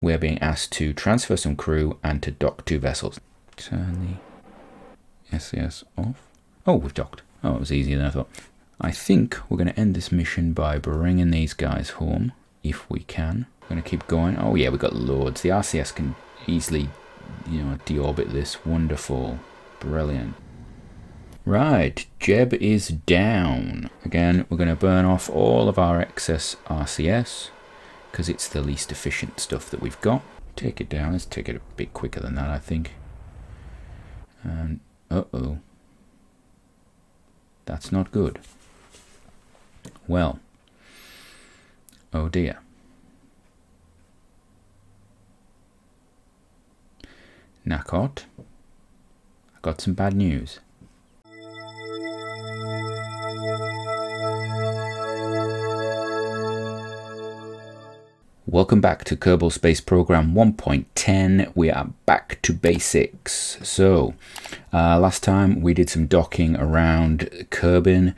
we're being asked to transfer some crew and to dock 2 vessels. Turn the SAS off. Oh, we've docked. Oh, it was easier than I thought. I think we're going to end this mission by bringing these guys home, if we can. We're going to keep going. Oh yeah, we've got loads. The RCS can easily, deorbit this. Wonderful. Brilliant. Right, Jeb is down. Again, we're going to burn off all of our excess RCS, because it's the least efficient stuff that we've got. Take it down. Let's take it a bit quicker than that, I think. And, uh-oh. That's not good. Well. Oh dear. Nakot, I got some bad news. Welcome back to Kerbal Space Program 1.10. We are back to basics. So, last time we did some docking around Kerbin.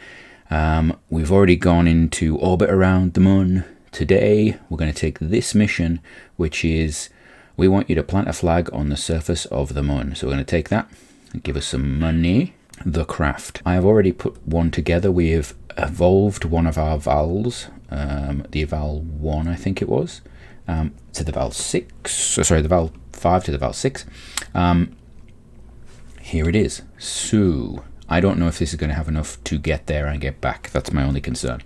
We've already gone into orbit around the moon. Today, we're going to take this mission, which is, we want you to plant a flag on the surface of the moon. So we're going to take that and give us some money. The craft. I have already put one together. We have evolved one of our vals, the Val 1 I think it was, to the Val 6, sorry, the Val 5 to the Val 6. Here it is. So, I don't know if this is going to have enough to get there and get back. That's my only concern.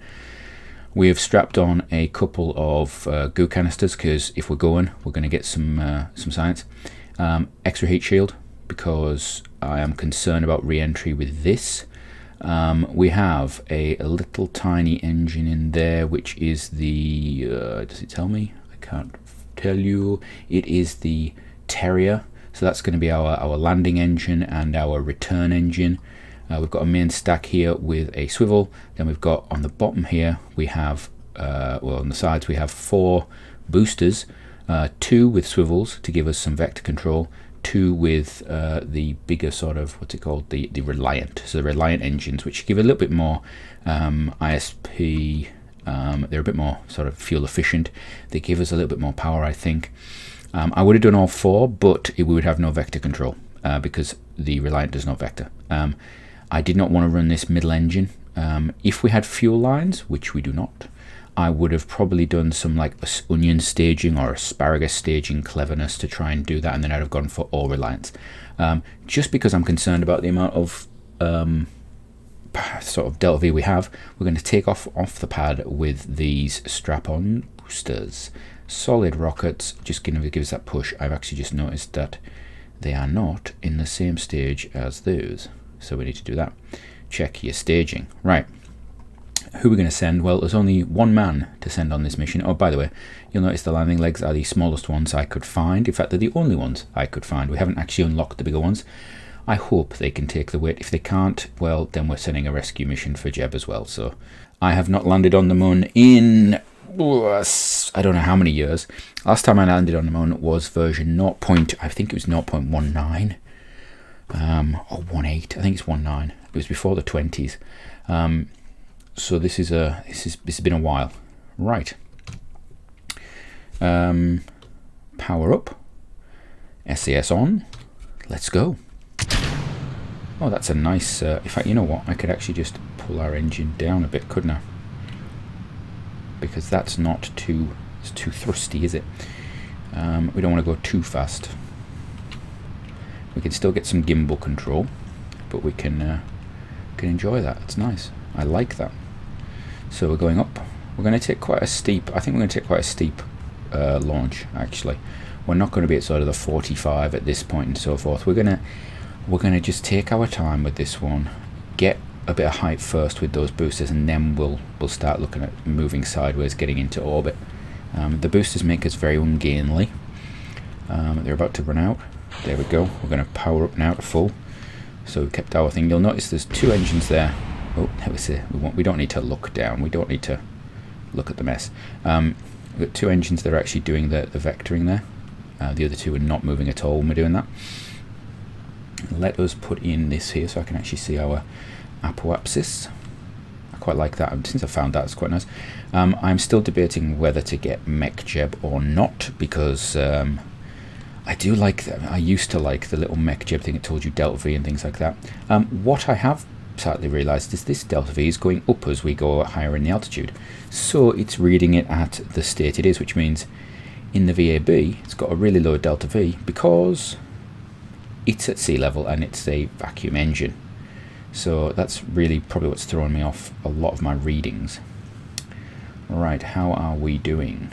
We have strapped on a couple of goo canisters, because if we're going to get some science. Extra heat shield, because I am concerned about re-entry with this. We have a little tiny engine in there, which is the, does it tell me? I can't tell you. It is the Terrier. So that's going to be our landing engine and our return engine. We've got a main stack here with a swivel. Then we've got on the bottom here, we have, well, on the sides, we have 4 boosters, 2 with swivels to give us some vector control, 2 with the bigger sort of, what's it called, the Reliant. So the Reliant engines, which give a little bit more ISP, they're a bit more sort of fuel efficient. They give us a little bit more power, I think. I would have done all 4, but we would have no vector control because the Reliant does not vector. I did not want to run this middle engine. If we had fuel lines, which we do not, I would have probably done some like onion staging or asparagus staging cleverness to try and do that, and then I'd have gone for all Reliance. Just because I'm concerned about the amount of sort of delta V we have, we're going to take off the pad with these strap-on boosters. Solid rockets, just going to give us that push. I've actually just noticed that they are not in the same stage as those. So we need to do that. Check your staging. Right. Who are we going to send? Well, there's only 1 man to send on this mission. Oh, by the way, you'll notice the landing legs are the smallest ones I could find. In fact, they're the only ones I could find. We haven't actually unlocked the bigger ones. I hope they can take the weight. If they can't, well, then we're sending a rescue mission for Jeb as well. So I have not landed on the moon in, I don't know how many years. Last time I landed on the moon was version 0. I think it was 0.19. Or 1.8, I think it's 1.9. It was before the 20s. So this has been a while. Right. Power up. SAS on. Let's go. Oh, that's a nice. In fact, you know what? I could actually just pull our engine down a bit, couldn't I? Because that's not too. It's too thrusty, is it? We don't want to go too fast. We can still get some gimbal control, but we can enjoy that. It's nice. I like that. So we're going up. We're going to take quite a steep. I think we're going to take quite a steep launch. Actually, we're not going to be at sort of the 45 at this point and so forth. We're gonna just take our time with this one. Get a bit of height first with those boosters, and then we'll start looking at moving sideways, getting into orbit. The boosters make us very ungainly. They're about to run out. There we go. We're going to power up now to full. So we kept our thing. You'll notice there's 2 engines there. Oh, there we see. We don't need to look down. We don't need to look at the mess. We've got 2 engines that are actually doing the vectoring there. The other 2 are not moving at all when we're doing that. Let us put in this here so I can actually see our apoapsis. I quite like that. And since I found that, it's quite nice. I'm still debating whether to get MacJeb or not, because I do like that. I used to like the little MacJeb thing. It told you delta V and things like that. What I have sadly realised is this delta V is going up as we go higher in the altitude. So it's reading it at the state it is, which means in the VAB it's got a really low delta V because it's at sea level and it's a vacuum engine. So that's really probably what's throwing me off a lot of my readings. Right, how are we doing?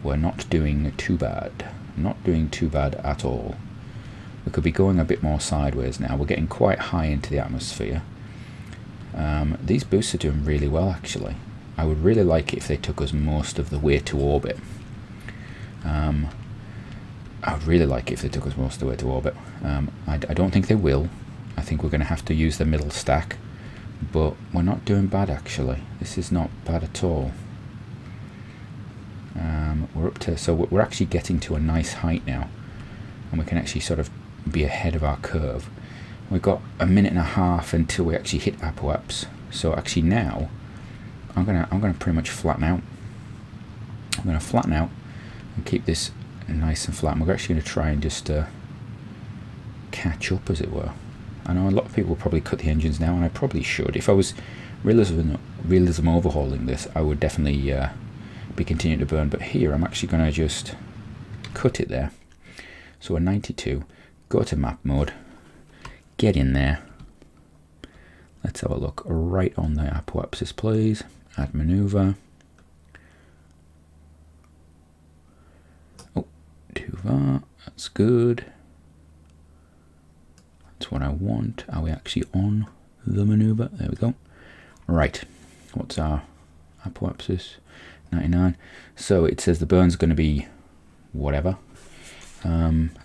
We're not doing too bad. Not doing too bad at all. We could be going a bit more sideways now. We're getting quite high into the atmosphere. These boosts are doing really well, actually. I would really like it if they took us most of the way to orbit. I would really like it if they took us most of the way to orbit. I don't think they will. I think we're going to have to use the middle stack, but we're not doing bad, actually. This is not bad at all. We're up to, so we're actually getting to a nice height now, and we can actually sort of be ahead of our curve. We've got a minute and a half until we actually hit apoaps. So actually now, I'm gonna pretty much flatten out. I'm gonna flatten out and keep this nice and flat. And we're actually going to try and just catch up, as it were. I know a lot of people will probably cut the engines now, and I probably should. If I was realism overhauling this, I would definitely be continuing to burn. But here, I'm actually going to just cut it there. So we're 92. Go to map mode. Get in there. Let's have a look right on the apoapsis, please. Add maneuver. Oh, too far. That's good. That's what I want. Are we actually on the maneuver? There we go. Right. What's our apoapsis? 99. So it says the burn's going to be whatever.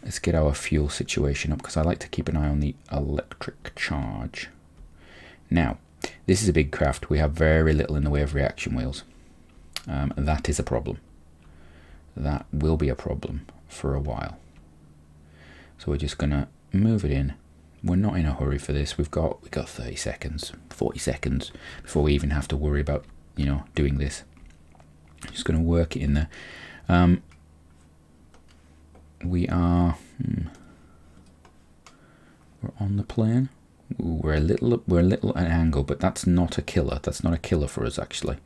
Let's get our fuel situation up, because I like to keep an eye on the electric charge. Now, this is a big craft. We have very little in the way of reaction wheels. That is a problem. That will be a problem for a while. So we're just going to move it in. We're not in a hurry for this. We've got 30 seconds, 40 seconds before we even have to worry about, doing this. Just going to work it in there. We are we're on the plane. Ooh, we're a little at an angle, but that's not a killer. That's not a killer for us, actually.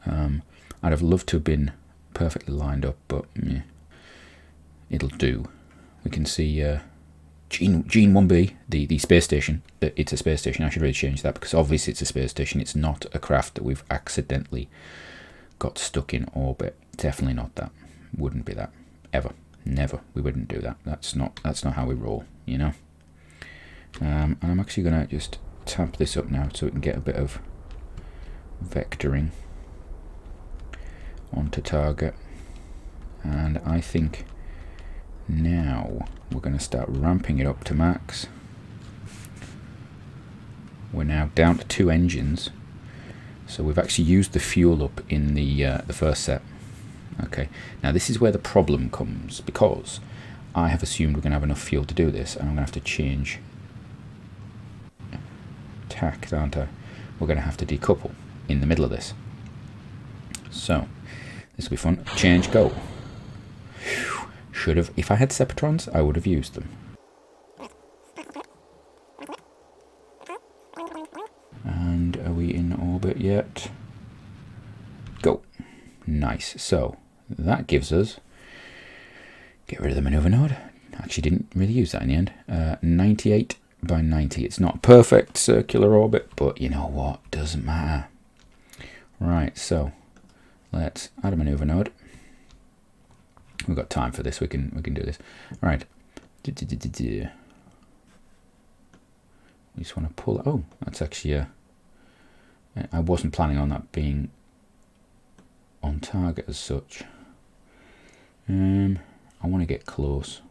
I'd have loved to have been perfectly lined up, but yeah, it'll do. We can see Gene 1B, the space station. It's a space station. I should really change that, because obviously it's a space station. It's not a craft that we've accidentally got stuck in orbit. Definitely not that. Wouldn't be that. Ever. Never. We wouldn't do that. That's not how we roll, And I'm actually going to just tap this up now so we can get a bit of vectoring onto target. And I think now we're going to start ramping it up to max. We're now down to 2 engines. So we've actually used the fuel up in the first set. Okay, now this is where the problem comes, because I have assumed we're going to have enough fuel to do this, and I'm going to have to change tack, aren't I? We're going to have to decouple in the middle of this. So this will be fun. Change, go. Should have, if I had Septrons, I would have used them. And are we in orbit yet? Go. Nice. So that gives us, get rid of the maneuver node. Actually didn't really use that in the end. 98 by 90. It's not perfect circular orbit, but you know what? Doesn't matter. Right, so let's add a maneuver node. We've got time for this. We can do this. All right. We just want to pull. Oh, that's actually I wasn't planning on that being on target as such. I want to get close.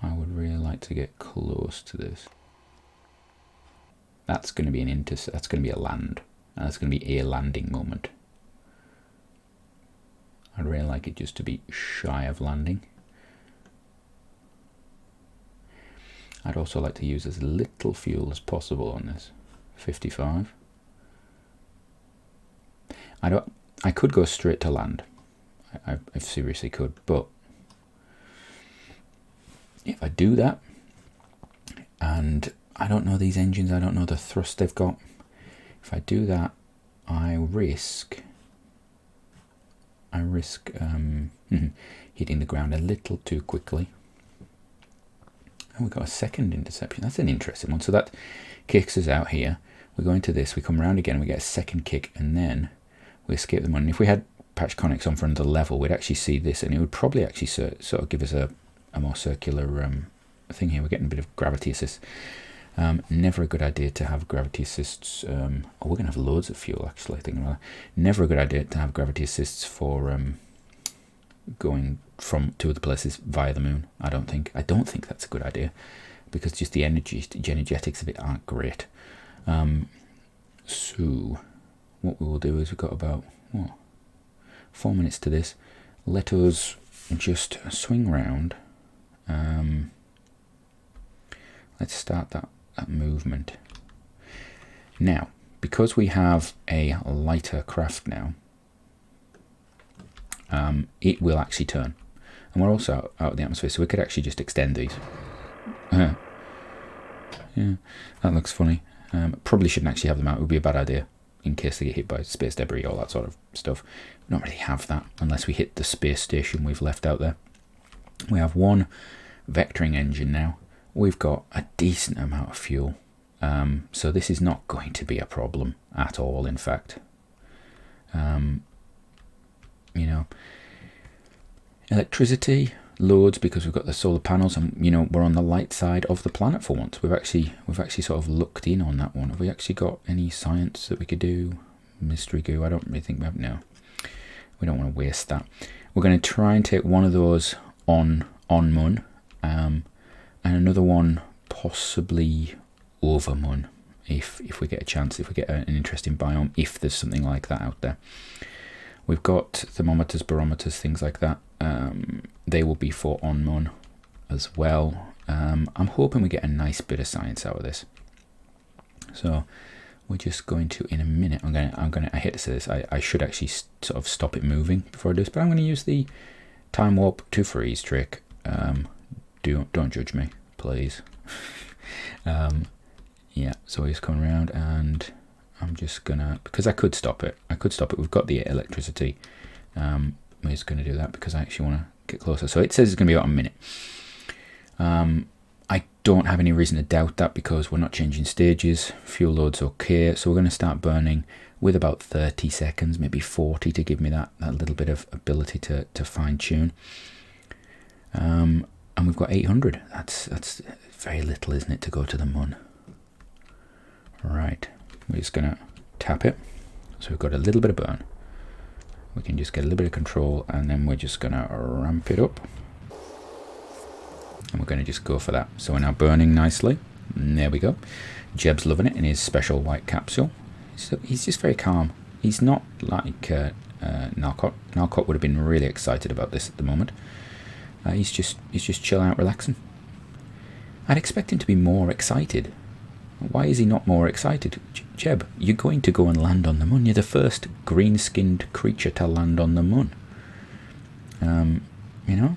I would really like to get close to this. That's going to be that's going to be a land. That's going to be a landing moment. I'd really like it just to be shy of landing. I'd also like to use as little fuel as possible on this. 55. I could go straight to land. I seriously could, but if I do that, and I don't know these engines, I don't know the thrust they've got. If I do that, I risk hitting the ground a little too quickly. And we've got a second interception. That's an interesting one. So that kicks us out here. We go into this, we come around again, we get a second kick, and then we escape the money. If we had patch conics on for another level, we'd actually see this, and it would probably actually sort of give us a more circular thing here. We're getting a bit of gravity assist. Never a good idea to have gravity assists. We're going to have loads of fuel, actually. Thinking about that. Never a good idea to have gravity assists for going to other places via the moon. I don't think that's a good idea, because just the energetics of it aren't great. So what we will do is we've got about 4 minutes to this. Let us just swing round. Let's start that movement. Now, because we have a lighter craft now, it will actually turn. And we're also out of the atmosphere, so we could actually just extend these. Yeah, that looks funny. Probably shouldn't actually have them out. It would be a bad idea in case they get hit by space debris, all that sort of stuff. We don't really have that unless we hit the space station we've left out there. We have one vectoring engine now. We've got a decent amount of fuel. So this is not going to be a problem at all, in fact. Electricity loads because we've got the solar panels, and we're on the light side of the planet for once. We've actually sort of looked in on that one. Have we actually got any science that we could do? Mystery goo? I don't really think we have. No, we don't want to waste that. We're going to try and take one of those on Mun, and another one possibly over Mun, if we get a chance, if we get an interesting biome, if there's something like that out there. We've got thermometers, barometers, things like that. They will be for on Mun as well. I'm hoping we get a nice bit of science out of this. So we're just going to, in a minute, I hate to say this, I should actually sort of stop it moving before I do this, but I'm going to use the time warp to freeze trick. Don't judge me, please. Yeah, so he's coming around, and I'm just gonna, because I could stop it. We've got the electricity. We're just gonna do that because I actually want to get closer. So it says it's gonna be about a minute. I don't have any reason to doubt that because we're not changing stages. Fuel load's okay, so we're going to start burning with about 30 seconds, maybe 40, to give me that little bit of ability to fine tune. And we've got 800. That's very little, isn't it, to go to the Mun? Right, we're just going to tap it. So we've got a little bit of burn. We can just get a little bit of control, and then we're just going to ramp it up. And we're going to just go for that. So we're now burning nicely. And there we go. Jeb's loving it in his special white capsule. So he's just very calm. He's not like Nalcott. Nalcott would have been really excited about this at the moment. He's just chilling out, relaxing. I'd expect him to be more excited. Why is he not more excited? Jeb, you're going to go and land on the Mun. You're the first green-skinned creature to land on the Mun. You know?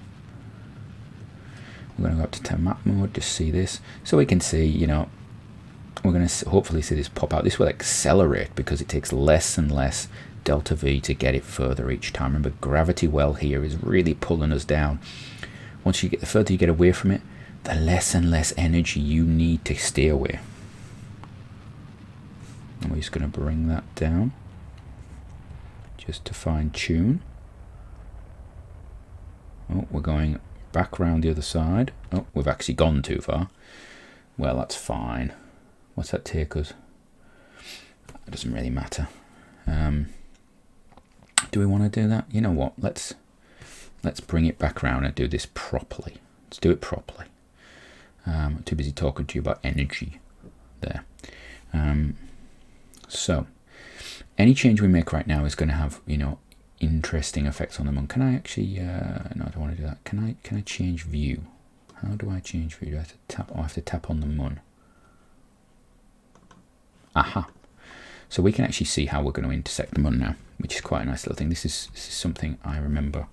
We're going to go up to map mode to see this. So we can see, you know, we're going to hopefully see this pop out. This will accelerate because it takes less and less delta V to get it further each time. Remember, gravity well here is really pulling us down. Once you get, the further you get away from it, the less and less energy you need to stay away. And we're just going to bring that down just to fine tune. Oh, we're going back round the other side. Oh, we've actually gone too far. Well, that's fine. What's that take us? It doesn't really matter. Do we want to do that? You know what? Let's bring it back around and do this properly. Let's do it properly. I'm too busy talking to you about energy there. So, any change we make right now is going to have, you know, interesting effects on the Mun. Can I actually? No, I don't want to do that. Can I change view? How do I change view? Do I have to tap? Oh, I have to tap on the Mun. Aha. So we can actually see how we're going to intersect the moon now, which is quite a nice little thing. This is something I remember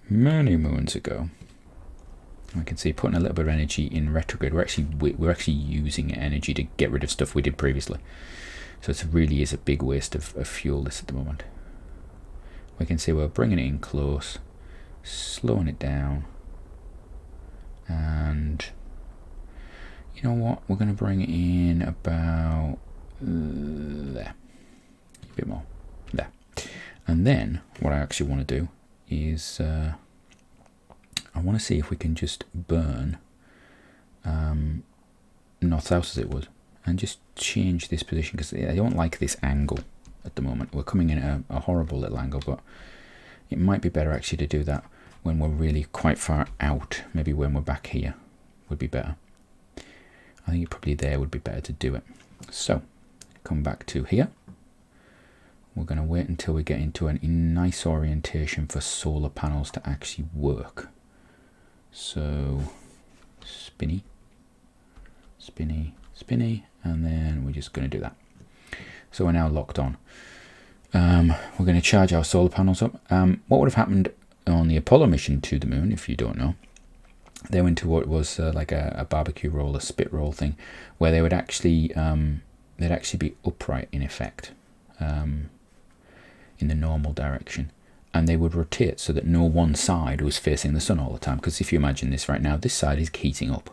many moons ago. I can see putting a little bit of energy in retrograde. We're actually using energy to get rid of stuff we did previously. So it really is a big waste of fuel this at the moment. We can see we're bringing it in close, slowing it down, and you know what? We're going to bring it in about there, a bit more there, and then what I actually want to do is I want to see if we can just burn north-south as it was, and just change this position, because I don't like this angle at the moment. We're coming in at a horrible little angle, but it might be better actually to do that when we're really quite far out. Maybe when we're back here would be better. I think probably there would be better to do it. So come back to here. We're going to wait until we get into a nice orientation for solar panels to actually work. So spinny, spinny, spinny, and then we're just going to do that. So we're now locked on. We're going to charge our solar panels up. What would have happened on the Apollo mission to the moon, if you don't know, they went to what was like a barbecue roll, a spit roll thing, where they would actually they'd actually be upright in effect, in the normal direction, and they would rotate so that no one side was facing the sun all the time. Because if you imagine this right now, this side is heating up,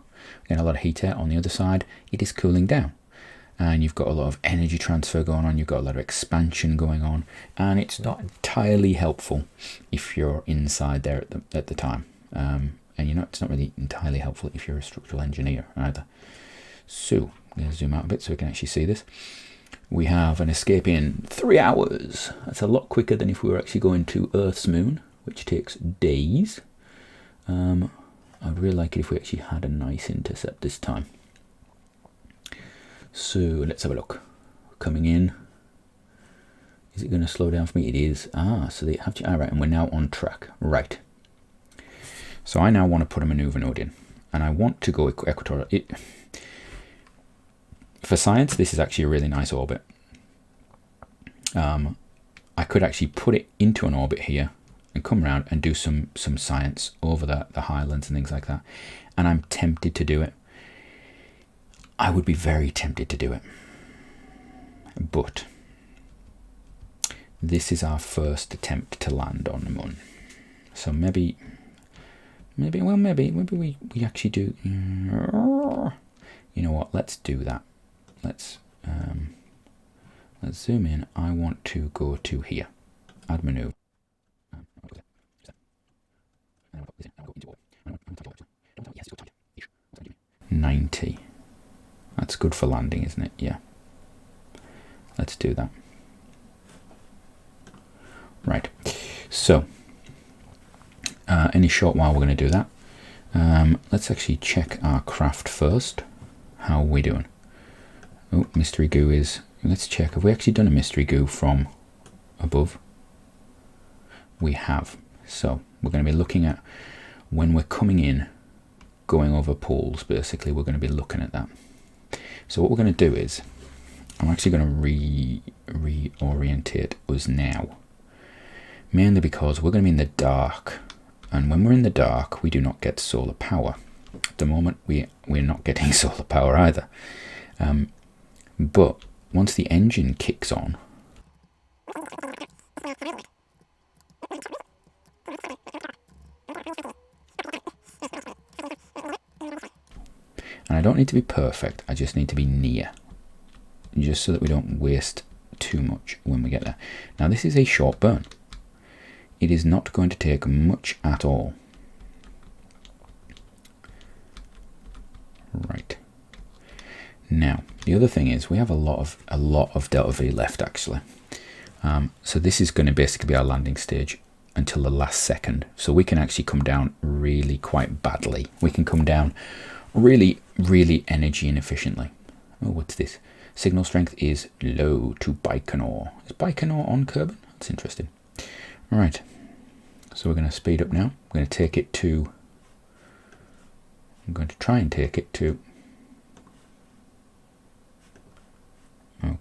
getting a lot of heat out. On the other side, it is cooling down, and you've got a lot of energy transfer going on. You've got a lot of expansion going on, and it's not entirely helpful if you're inside there at the time. And it's not really entirely helpful if you're a structural engineer either. So I'm going to zoom out a bit so we can actually see this. We have an escape in 3 hours. That's a lot quicker than if we were actually going to Earth's moon, which takes days. I'd really like it if we actually had a nice intercept this time. So let's have a look. Coming in. Is it going to slow down for me? It is. So they have to. All right, and we're now on track. Right. So I now want to put a maneuver node in, and I want to go equatorial. For science, this is actually a really nice orbit. I could actually put it into an orbit here and come around and do some science over the highlands and things like that. And I'm tempted to do it. I would be very tempted to do it. But this is our first attempt to land on the moon. So maybe we actually do. You know what? Let's do that. Let's zoom in. I want to go to here. Add maneuver. 90. That's good for landing, isn't it? Yeah. Let's do that. Right. So, in a short while we're going to do that. Let's actually check our craft first. How are we doing? Oh, mystery goo is... Let's check. Have we actually done a mystery goo from above? We have. So, we're going to be looking at when we're coming in, going over poles, basically, we're going to be looking at that. So what we're going to do is, I'm actually going to reorientate us now. Mainly because we're going to be in the dark. And when we're in the dark, we do not get solar power. At the moment, we're not getting solar power either. But once the engine kicks on, and I don't need to be perfect, I just need to be near, just so that we don't waste too much when we get there. Now this is a short burn. It is not going to take much at all. Right. Now, the other thing is we have a lot of delta V left actually. So this is going to basically be our landing stage until the last second. So we can actually come down really quite badly. We can come down really, really energy inefficiently. Oh, what's this? Signal strength is low to Baikonur. Is Baikonur on Kerbin? That's interesting. All right. So we're going to speed up now. I'm going to take it to... I'm going to try and take it to...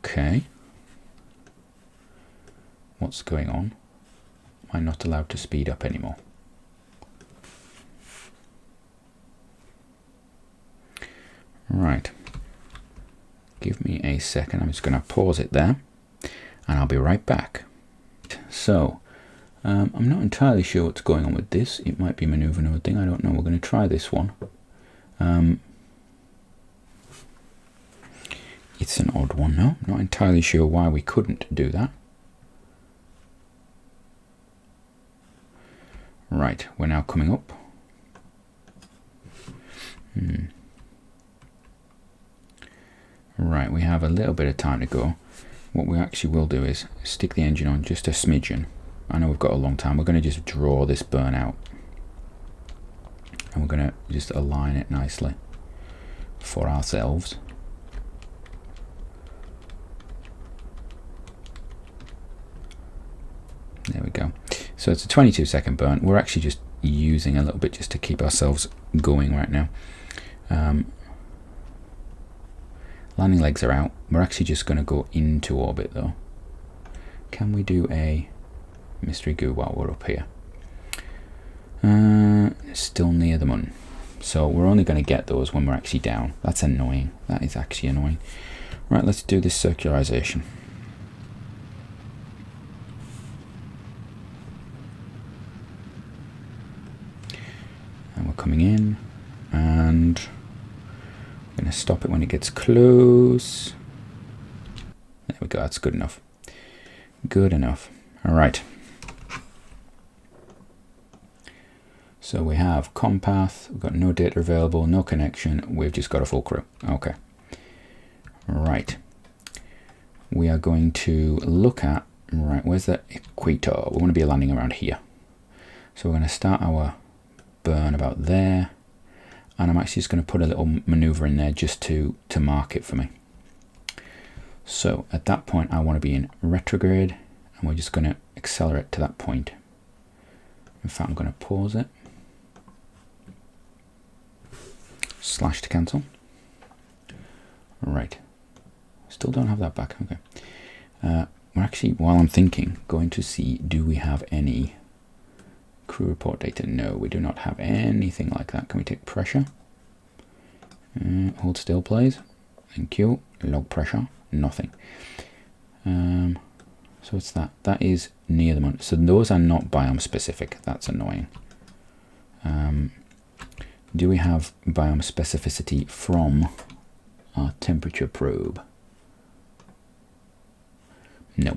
Okay. What's going on? Am I not allowed to speed up anymore? Right. Give me a second. I'm just going to pause it there, and I'll be right back. So, I'm not entirely sure what's going on with this. It might be maneuvering or thing. I don't know. We're going to try this one. It's an odd one, no? Not entirely sure why we couldn't do that. Right, we're now coming up. Right, we have a little bit of time to go. What we actually will do is stick the engine on just a smidgen. I know we've got a long time. We're going to just draw this burn out. And we're going to just align it nicely for ourselves. There we go. So it's a 22-second burn. We're actually just using a little bit just to keep ourselves going right now. Landing legs are out. We're actually just going to go into orbit though. Can we do a mystery goo while we're up here? Still near the moon. So we're only going to get those when we're actually down. That's annoying. That is actually annoying. Right, let's do this circularization. And we're coming in, and we're going to stop it when it gets close. There we go, that's good enough. Good enough. All right. So we have comm path, we've got no data available, no connection, we've just got a full crew. Okay. Right. We are going to look at, right, where's the equator? We want to be landing around here. So we're going to start our burn about there, and I'm actually just going to put a little maneuver in there just to mark it for me. So at that point I want to be in retrograde, and we're just going to accelerate to that point. In fact, I'm going to pause it, slash to cancel. Right, still don't have that back. Okay, we're actually, while I'm thinking, going to see, do we have any crew report data? No, we do not have anything like that. Can we take pressure? Hold still, please. Thank you. Log pressure. Nothing. So it's that. That is near the moon. So those are not biome specific. That's annoying. Do we have biome specificity from our temperature probe? No.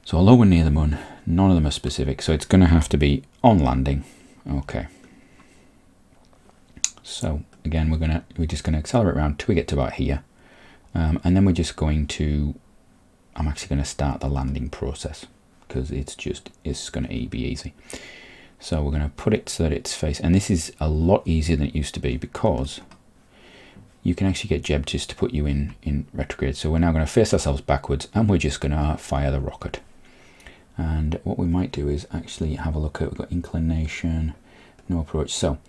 So although we're near the moon, none of them are specific, so it's going to have to be on landing. Okay. So again, we're just going to accelerate around till we get to about here, and then we're just going to. I'm actually going to start the landing process because it's going to be easy. So we're going to put it so that it's face, and this is a lot easier than it used to be because you can actually get Jeb just to put you in retrograde. So we're now going to face ourselves backwards, and we're just going to fire the rocket. And what we might do is actually have a look at, we've got inclination, no approach. So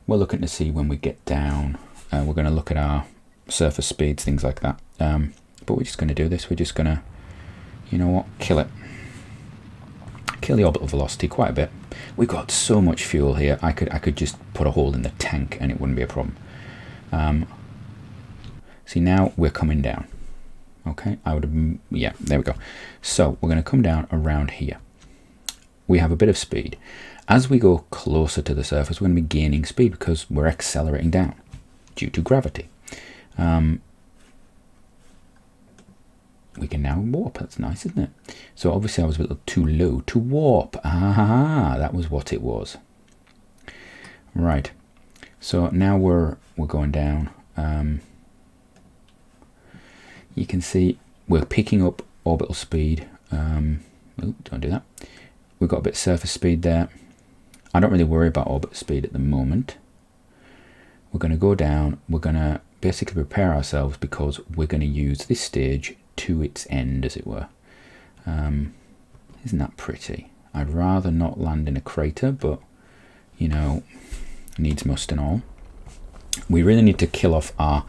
we're looking to see when we get down. We're going to look at our surface speeds, things like that. But we're just going to do this. We're just going to, you know what, kill it. Kill the orbital velocity quite a bit. We've got so much fuel here. I could just put a hole in the tank and it wouldn't be a problem. See, now we're coming down. Okay, yeah, there we go. So we're going to come down around here. We have a bit of speed. As we go closer to the surface, we're going to be gaining speed because we're accelerating down due to gravity. We can now warp. That's nice, isn't it? So obviously I was a little too low to warp. Ah, that was what it was. Right. So now we're going down. You can see we're picking up orbital speed. Don't do that. We've got a bit of surface speed there. I don't really worry about orbital speed at the moment. We're going to go down. We're going to basically prepare ourselves because we're going to use this stage to its end, as it were. Isn't that pretty? I'd rather not land in a crater, but you know, needs must and all. We really need to kill off our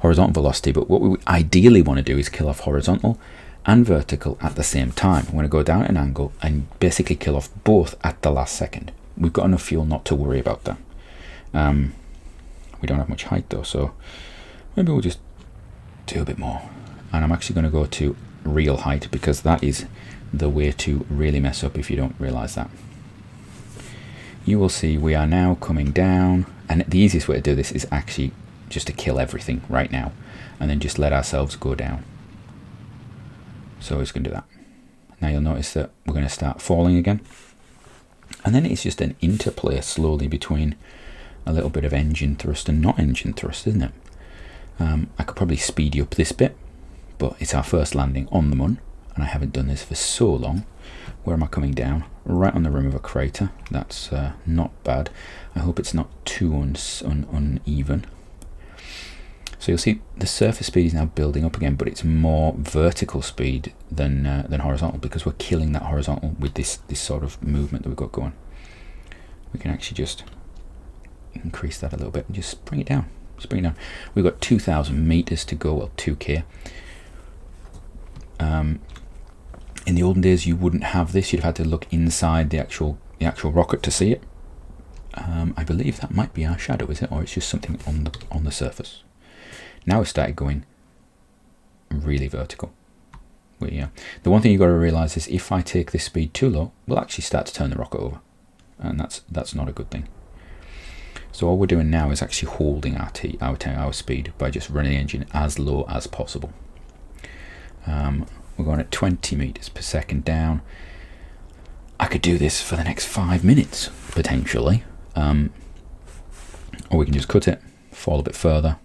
horizontal velocity, but what we ideally want to do is kill off horizontal and vertical at the same time. We're going to go down an angle and basically kill off both at the last second. We've got enough fuel not to worry about that. We don't have much height though, so maybe we'll just do a bit more. And I'm actually going to go to real height, because that is the way to really mess up if you don't realize that. You will see we are now coming down, and the easiest way to do this is actually just to kill everything right now and then just let ourselves go down. So we're just going to do that. Now you'll notice that we're going to start falling again, and then it's just an interplay slowly between a little bit of engine thrust and not engine thrust, isn't it? I could probably speed you up this bit, but it's our first landing on the Moon, and I haven't done this for so long. Where am I coming down? Right on the rim of a crater. That's not bad. I hope it's not too uneven. So you'll see the surface speed is now building up again, but it's more vertical speed than horizontal, because we're killing that horizontal with this sort of movement that we've got going. We can actually just increase that a little bit and just bring it down. Just bring it down. We've got 2,000 meters to go, well, 2K. In the olden days, you wouldn't have this. You'd have had to look inside the actual rocket to see it. I believe that might be our shadow, is it, or it's just something on the surface. Now we've started going really vertical. The one thing you've got to realize is if I take this speed too low, we'll actually start to turn the rocket over, and that's not a good thing. So all we're doing now is actually holding our speed by just running the engine as low as possible. We're going at 20 meters per second down. I could do this for the next 5 minutes, potentially. Or we can just cut it, fall a bit further.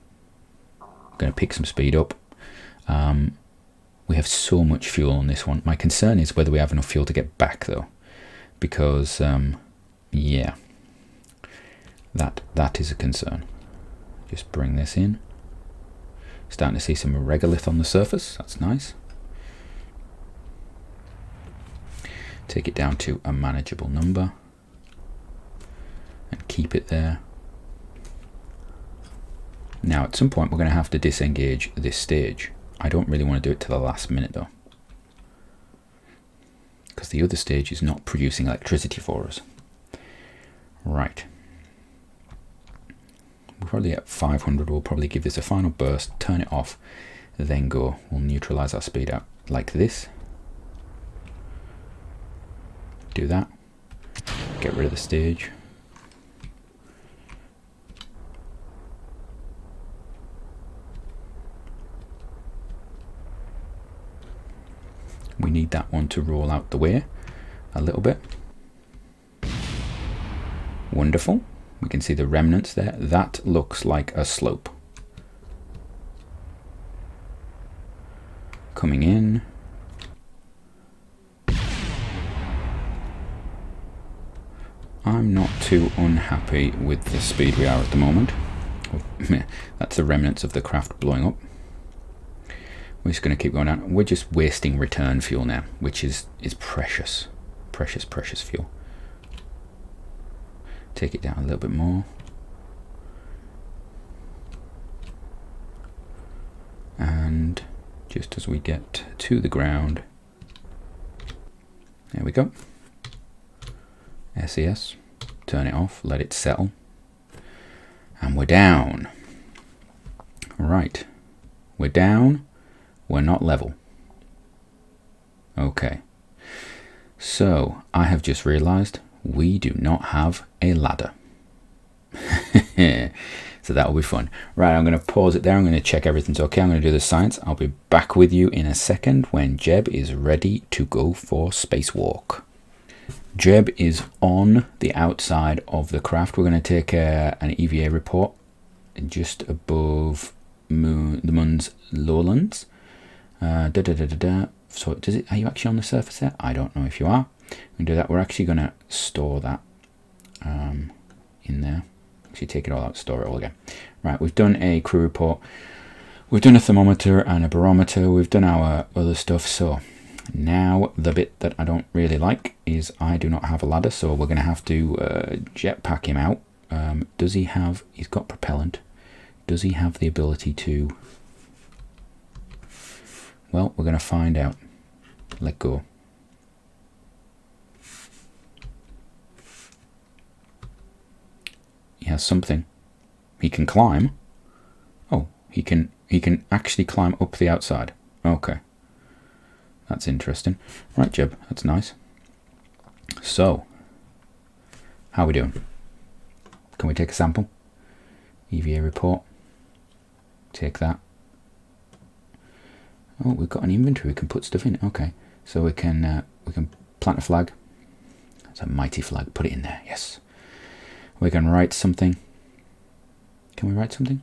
Going to pick some speed up. We have so much fuel on this one. My concern is whether we have enough fuel to get back, though. Because, yeah, that is a concern. Just bring this in. Starting to see some regolith on the surface. That's nice. Take it down to a manageable number and keep it there. Now at some point we're going to have to disengage this stage. I don't really want to do it to the last minute though, because the other stage is not producing electricity for us. Right. We're probably at 500. We'll probably give this a final burst, turn it off, then go. We'll neutralize our speed out like this. Do that. Get rid of the stage. We need that one to roll out the way a little bit. Wonderful. We can see the remnants there. That looks like a slope. Coming in. I'm not too unhappy with the speed we are at the moment. That's the remnants of the craft blowing up. We're just going to keep going down. We're just wasting return fuel now, which is precious. Precious fuel. Take it down a little bit more. And just as we get to the ground, there we go. SES, turn it off, let it settle, and we're down. Right, we're down, we're not level. Okay, so I have just realized we do not have a ladder. So that will be fun. Right, I'm going to pause it there. I'm going to check everything's okay. I'm going to do the science. I'll be back with you in a second when Jeb is ready to go for spacewalk. Jeb is on the outside of the craft. We're going to take an EVA report just above the Moon's lowlands. So are you actually on the surface there? I don't know if you are. We can do that. We're actually going to store that in there. Actually take it all out, store it all again. Right, we've done a crew report. We've done a thermometer and a barometer. We've done our other stuff. So now the bit that I don't really like is I do not have a ladder, so we're going to have to jetpack him out. Does he have... He's got propellant. Does he have the ability to... Well, we're going to find out. Let go. He has something. He can climb. Oh, he can actually climb up the outside. Okay. That's interesting. Right, Jeb, that's nice. So, how are we doing? Can we take a sample? EVA report. Take that. Oh, we've got an inventory. We can put stuff in. Okay, so we can plant a flag. It's a mighty flag. Put it in there. Yes. We can write something. Can we write something?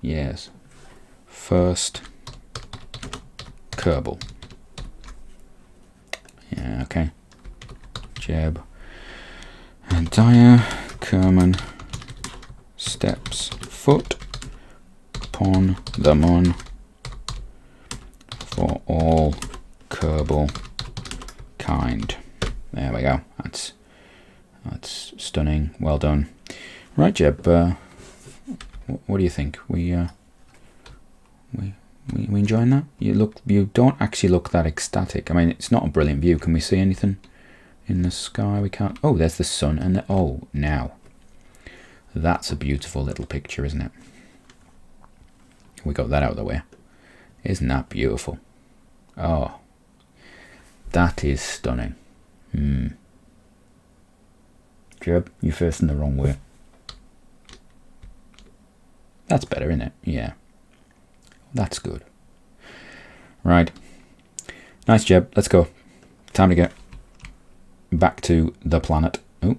Yes. First Kerbal. Yeah. Okay. Jeb. Entire Kerman steps foot upon the moon for all Kerbal kind. There we go. That's stunning. Well done. Right, Jeb. What do you think? We enjoying that? You don't actually look that ecstatic. I mean, it's not a brilliant view. Can we see anything in the sky? We can't. Oh, there's the sun and oh, now. That's a beautiful little picture, isn't it? We got that out of the way. Isn't that beautiful? Oh, that is stunning. Jeb, you're facing the wrong way. That's better, isn't it? Yeah. That's good. Right. Nice, Jeb. Let's go. Time to get back to the planet. Oh.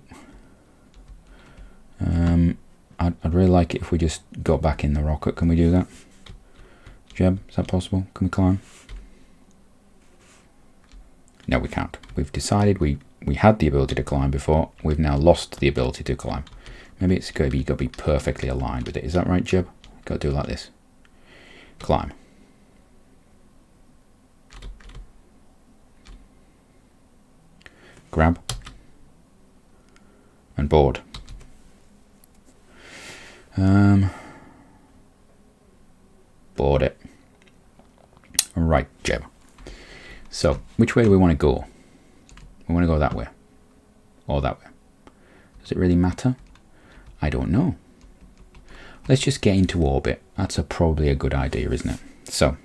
I'd really like it if we just got back in the rocket. Can we do that? Jeb, is that possible? Can we climb? No, we can't. We've decided we had the ability to climb before. We've now lost the ability to climb. Maybe it's got to be perfectly aligned with it. Is that right, Jeb? Got to do it like this. Climb. Grab. And board. Board it. Right, Jeb. So, which way do we want to go? We want to go that way. Or that way. Does it really matter? I don't know. Let's just get into orbit. That's probably a good idea, isn't it? So,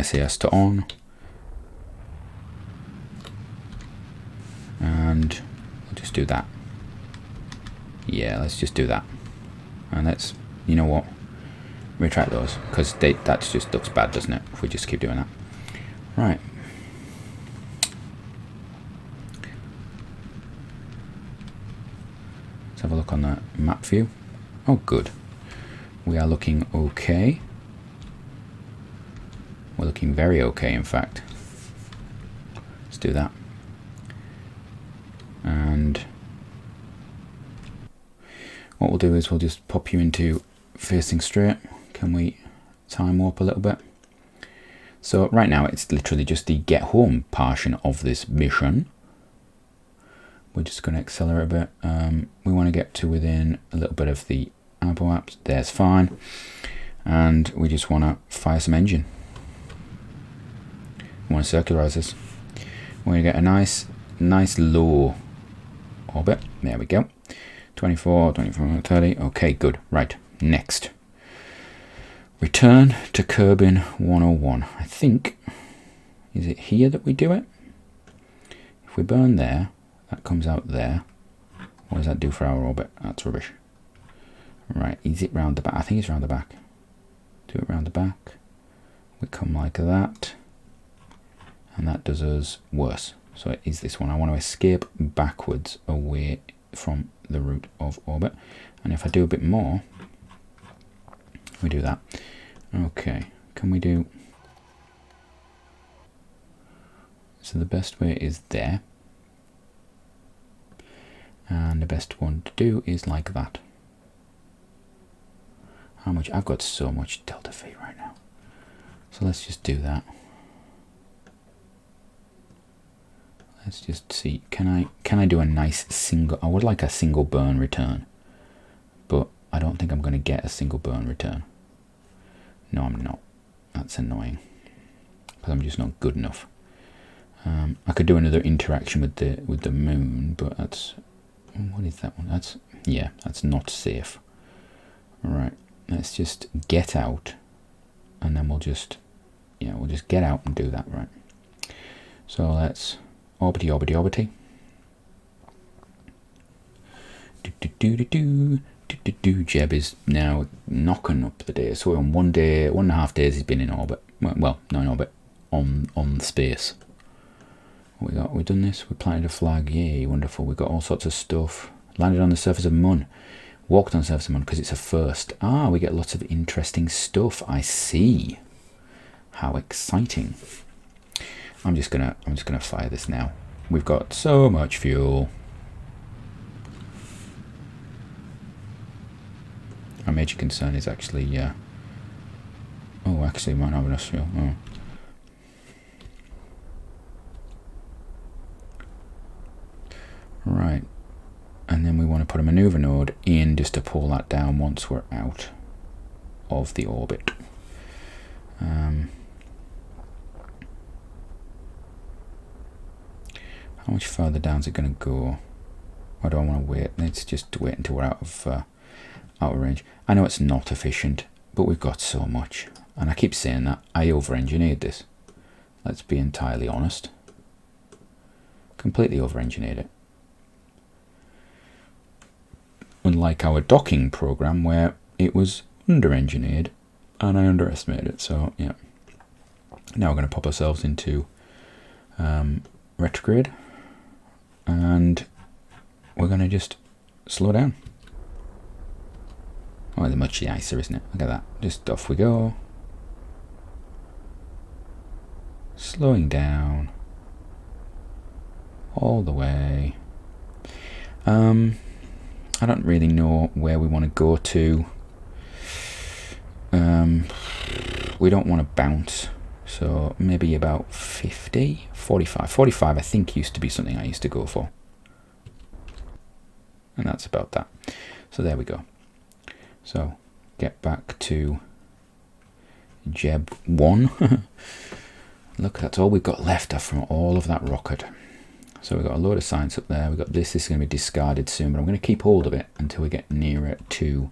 SAS to on. And we'll just do that. Yeah, let's just do that. And let's, you know what? Retract those, because that just looks bad, doesn't it? If we just keep doing that. Right. Let's have a look on the map view. Oh, good. We are looking okay. We're looking very okay, in fact. Let's do that. And what we'll do is we'll just pop you into facing straight. Can we time warp a little bit? So right now it's literally just the get home portion of this mission. We're just going to accelerate a bit. We want to get to within a little bit of the ammo apps. There's fine. And we just want to fire some engine. We want to circularize this. We're going to get a nice low orbit. There we go. 24, 30. Okay, good. Right. Next. Return to Kerbin 101. I think, is it here that we do it? If we burn there, that comes out there. What does that do for our orbit? That's rubbish. Right, is it round the back? I think it's round the back. Do it round the back. We come like that. And that does us worse. So it is this one. I want to escape backwards away from the route of orbit. And if I do a bit more, we do that. Okay, can we do... So the best way is there. And the best one to do is like that. How much? I've got so much delta V right now. So let's just do that. Let's just see. Can I do a nice single... I would like a single burn return. But I don't think I'm going to get a single burn return. No, I'm not. That's annoying. Because I'm just not good enough. I could do another interaction with the moon, but that's... What is that one? That's not safe. Alright, let's just get out. And then we'll just get out and do that, right? So let's orbity, orbity, orbity. Jeb is now knocking up the days. So on 1.5 days he's been in orbit. Well, not in orbit, on space. What we got? We've done this. We planted a flag. Yay, wonderful. We've got all sorts of stuff. Landed on the surface of Mun. Walked on the surface of Mun because it's a first. Ah, we get lots of interesting stuff. I see. How exciting. I'm just gonna fire this now. We've got so much fuel. Our major concern is actually oh, actually we might not have enough fuel. Oh. Right. And then we want to put a maneuver node in just to pull that down once we're out of the orbit. How much further down is it going to go? Or do I want to wait? Let's just wait until we're out of range. I know it's not efficient, but we've got so much. And I keep saying that. I over-engineered this. Let's be entirely honest. Completely over-engineered it. Unlike our docking program where it was under-engineered and I underestimated it. So yeah, now we're going to pop ourselves into retrograde and we're going to just slow down. Oh, it's much nicer, isn't it? Look at that. Just off we go. Slowing down all the way. I don't really know where we want to go to. We don't want to bounce, so maybe about 50, 45. 45 I think used to be something I used to go for. And that's about that. So there we go. So get back to Jeb 1. Look, that's all we've got left from all of that rocket. So we've got a load of science up there. We've got this. This is going to be discarded soon, but I'm going to keep hold of it until we get nearer to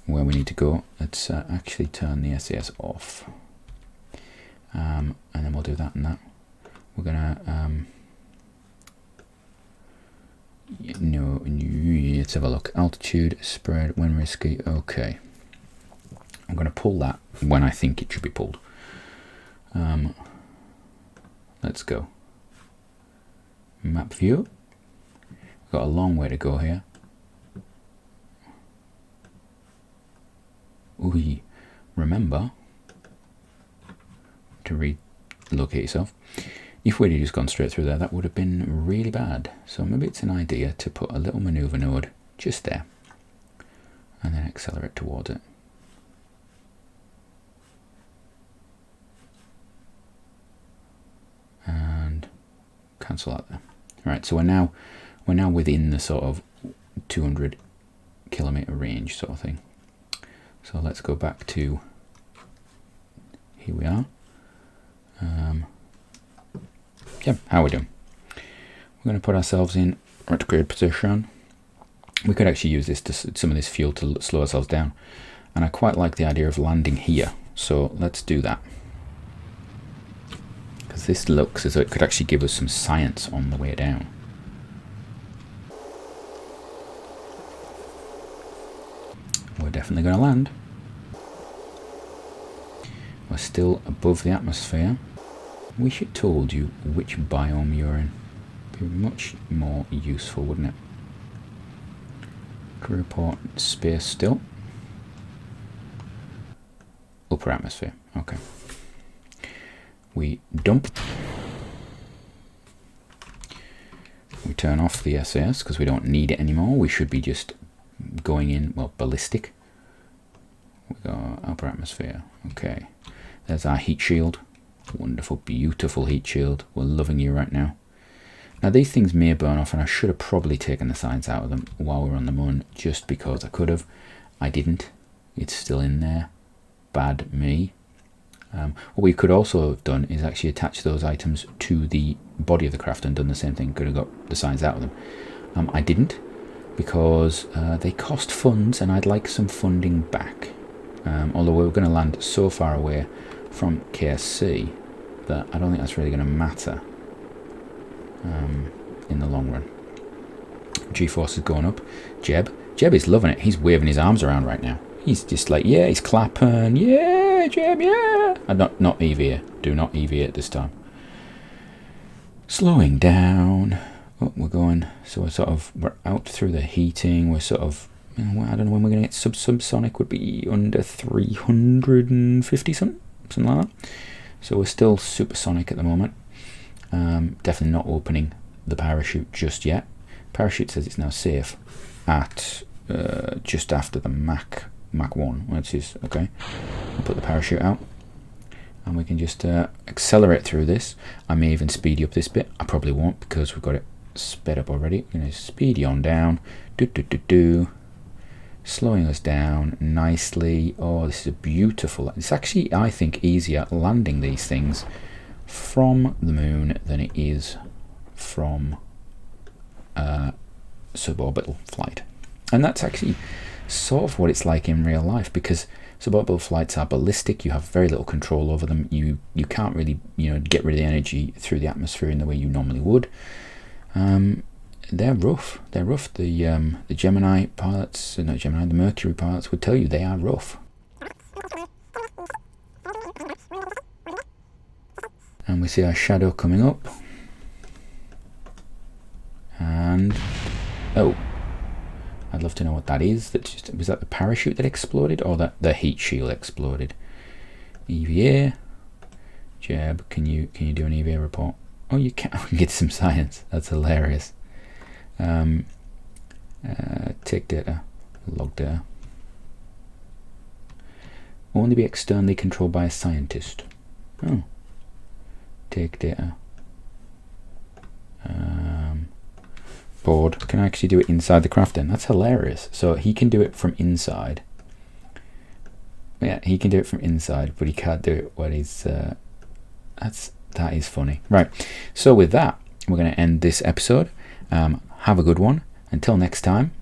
where we need to go. Let's actually turn the SAS off. And then we'll do that and that. We're going to... no, let's have a look. Altitude, spread, when risky. Okay. I'm going to pull that when I think it should be pulled. Let's go. Map view. We've got a long way to go here. Ooh, remember to relocate yourself. If we'd just gone straight through there, that would have been really bad. So maybe it's an idea to put a little maneuver node just there and then accelerate towards it. And cancel out there. Right, so we're now within the sort of 200 kilometer range sort of thing. So let's go back to here we are. Yeah, how are we doing? We're going to put ourselves in retrograde position. We could actually use this some of this fuel to slow ourselves down, and I quite like the idea of landing here. So let's do that. This looks as though it could actually give us some science on the way down. We're definitely going to land. We're still above the atmosphere. Wish it told you which biome you're in. Be much more useful, wouldn't it? Crew report, space still. Upper atmosphere, okay. We dump. We turn off the SAS because we don't need it anymore. We should be just going in, well, ballistic. We go upper atmosphere. Okay. There's our heat shield. Wonderful, beautiful heat shield. We're loving you right now. Now these things may burn off, and I should have probably taken the science out of them while we're on the moon, just because I could have. I didn't. It's still in there. Bad me. What we could also have done is actually attach those items to the body of the craft and done the same thing. Could have got the signs out of them. I didn't, because they cost funds and I'd like some funding back. Although we were going to land so far away from KSC that I don't think that's really going to matter in the long run. G-force is going up. Jeb is loving it. He's waving his arms around right now. He's just like, yeah, he's clapping. Yeah, Jeb, yeah. Not EV. Do not EV at this time. Slowing down. Oh, we're going. So we're out through the heating. We're sort of, I don't know when we're going to get subsonic. Would be under 350 something like that. So we're still supersonic at the moment. Definitely not opening the parachute just yet. Parachute says it's now safe at just after the Mach 1, which is okay. We'll put the parachute out and we can just accelerate through this. I may even speed you up this bit. I probably won't because we've got it sped up already. I'm going to speed you on down. Slowing us down nicely. Oh, this is beautiful. It's actually, I think, easier landing these things from the moon than it is from suborbital flight. And that's actually sort of what it's like in real life, because suborbital flights are ballistic. You have very little control over them. You can't really get rid of the energy through the atmosphere in the way you normally would. They're rough. They're rough. The Gemini pilots, not Gemini, the Mercury pilots would tell you they are rough. And we see our shadow coming up. And oh, I'd love to know what that is. Was that the parachute that exploded, or that the heat shield exploded? EVA. Jeb, can you do an EVA report? Oh, you can get some science. That's hilarious. Take data, log data. Only be externally controlled by a scientist. Oh. Take data. Board. Can I actually do it inside the craft then? That's hilarious. So he can do it from inside. Yeah, he can do it from inside, but he can't do it when he's that is funny. Right. So with that, we're going to end this episode. Have a good one. Until next time.